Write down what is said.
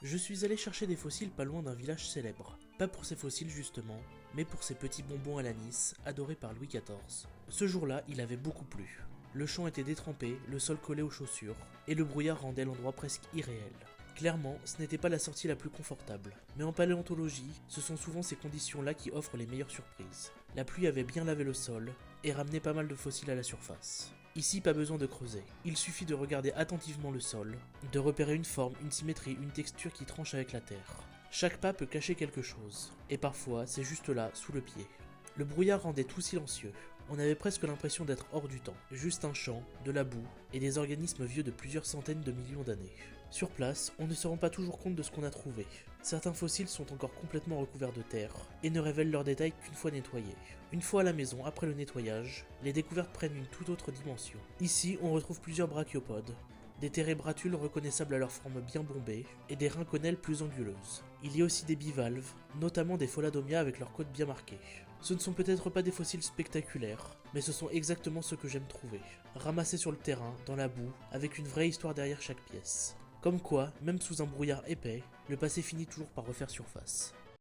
Je suis allé chercher des fossiles pas loin d'un village célèbre. Pas pour ses fossiles justement, mais pour ses petits bonbons à l'anis, adorés par Louis XIV. Ce jour-là, il avait beaucoup plu. Le champ était détrempé, le sol collé aux chaussures, et le brouillard rendait l'endroit presque irréel. Clairement, ce n'était pas la sortie la plus confortable, mais en paléontologie, ce sont souvent ces conditions-là qui offrent les meilleures surprises. La pluie avait bien lavé le sol, et ramené pas mal de fossiles à la surface. Ici, pas besoin de creuser, il suffit de regarder attentivement le sol, de repérer une forme, une symétrie, une texture qui tranche avec la terre. Chaque pas peut cacher quelque chose, et parfois c'est juste là, sous le pied. Le brouillard rendait tout silencieux. On avait presque l'impression d'être hors du temps. Juste un champ, de la boue et des organismes vieux de plusieurs centaines de millions d'années. Sur place, on ne se rend pas toujours compte de ce qu'on a trouvé. Certains fossiles sont encore complètement recouverts de terre et ne révèlent leurs détails qu'une fois nettoyés. Une fois à la maison, après le nettoyage, les découvertes prennent une toute autre dimension. Ici, on retrouve plusieurs brachiopodes, des térébratules reconnaissables à leur forme bien bombée, et des rhinconelles plus anguleuses. Il y a aussi des bivalves, notamment des pholadomia avec leurs côtes bien marquées. Ce ne sont peut-être pas des fossiles spectaculaires, mais ce sont exactement ceux que j'aime trouver. Ramassés sur le terrain, dans la boue, avec une vraie histoire derrière chaque pièce. Comme quoi, même sous un brouillard épais, le passé finit toujours par refaire surface.